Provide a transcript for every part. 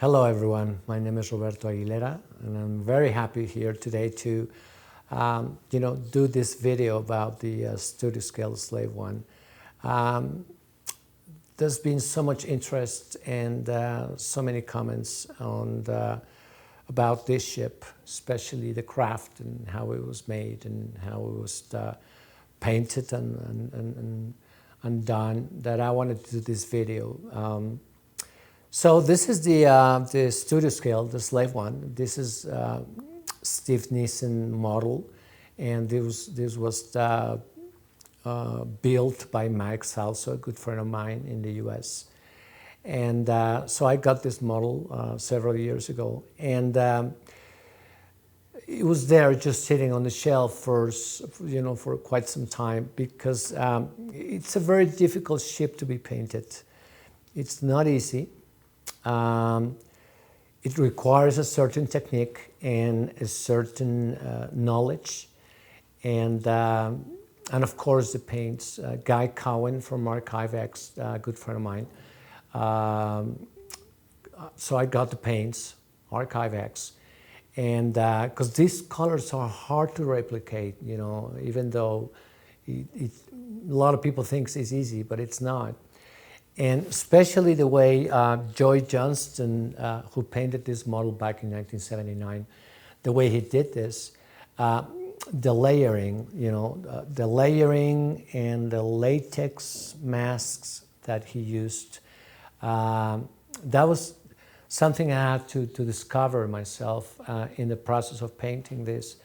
Hello everyone, my name is Roberto Aguilera and I'm very happy here today to do this video about the studio scale Slave One. There's been so much interest and so many comments on about this ship, especially the craft and how it was made and how it was painted and done, that I wanted to do this video. So this is the studio scale, the Slave One. This is Steve Nissen model, and this was built by Mike Salso, a good friend of mine in the U.S. And so I got this model several years ago, and it was there just sitting on the shelf for quite some time, because it's a very difficult ship to be painted. It's not easy. It requires a certain technique and a certain knowledge, and of course the paints. Guy Cowan from Archive-X, a good friend of mine. So I got the paints, Archive-X, and because these colors are hard to replicate, even though a lot of people think it's easy, but it's not. And especially the way Joy Johnston, who painted this model back in 1979, the way he did this, the layering, the layering and the latex masks that he used, that was something I had to discover myself in the process of painting this,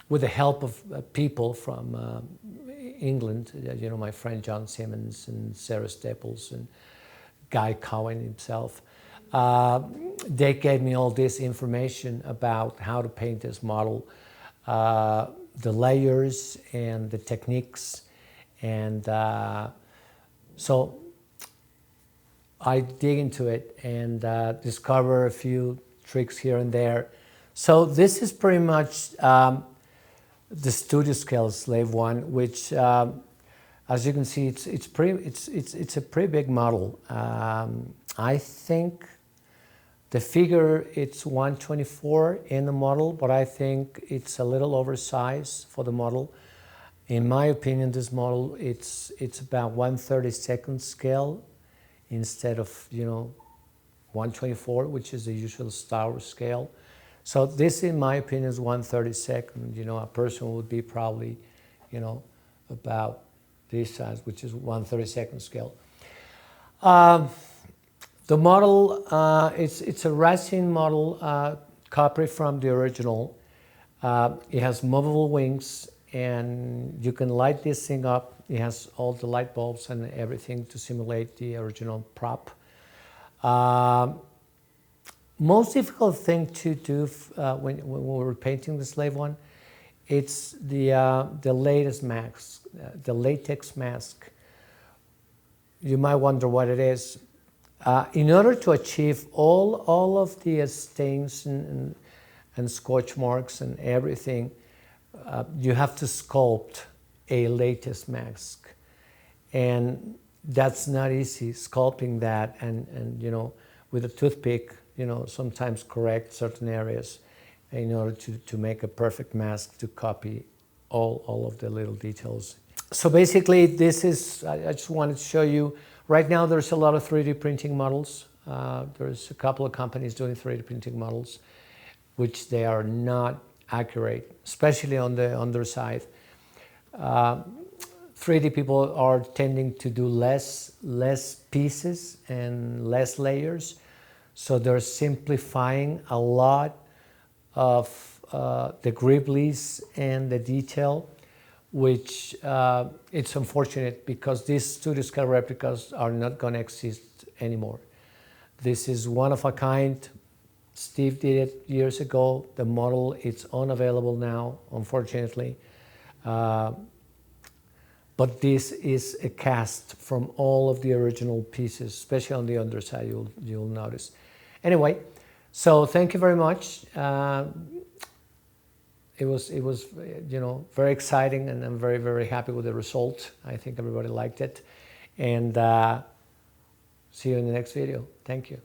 with the help of people from England, my friend John Simmons and Sarah Staples and Guy Cowan himself. They gave me all this information about how to paint this model, the layers and the techniques, and so I dig into it and discover a few tricks here and there. So this is pretty much the studio scale Slave One, which, as you can see, it's a pretty big model. I think the figure, it's 124 in the model, but I think it's a little oversized for the model. In my opinion, this model, it's about 1/32 scale instead of 124, which is the usual Star Wars scale. So this, in my opinion, is 1/32. A person would be probably, about this size, which is 1/32 scale. The model, it's a resin model, copy from the original. It has movable wings, and you can light this thing up. It has all the light bulbs and everything to simulate the original prop. Most difficult thing to do when we're painting the Slave One, it's the latest mask, the latex mask. You might wonder what it is. In order to achieve all of the stains and scorch marks and everything, you have to sculpt a latex mask, and that's not easy, sculpting that and with a toothpick, sometimes correct certain areas in order to make a perfect mask to copy all of the little details. So basically, this is, I just wanted to show you, right now there's a lot of 3D printing models. There's a couple of companies doing 3D printing models, which they are not accurate, especially on the underside. 3D people are tending to do less pieces and less layers. So they're simplifying a lot of the gribblies and the detail, which it's unfortunate, because these studio scale replicas are not going to exist anymore. This is one of a kind. Steve did it years ago. The model, it's unavailable now, unfortunately. But this is a cast from all of the original pieces, especially on the underside, you'll notice. Anyway, so thank you very much. It was very exciting, and I'm very, very happy with the result. I think everybody liked it. And see you in the next video. Thank you.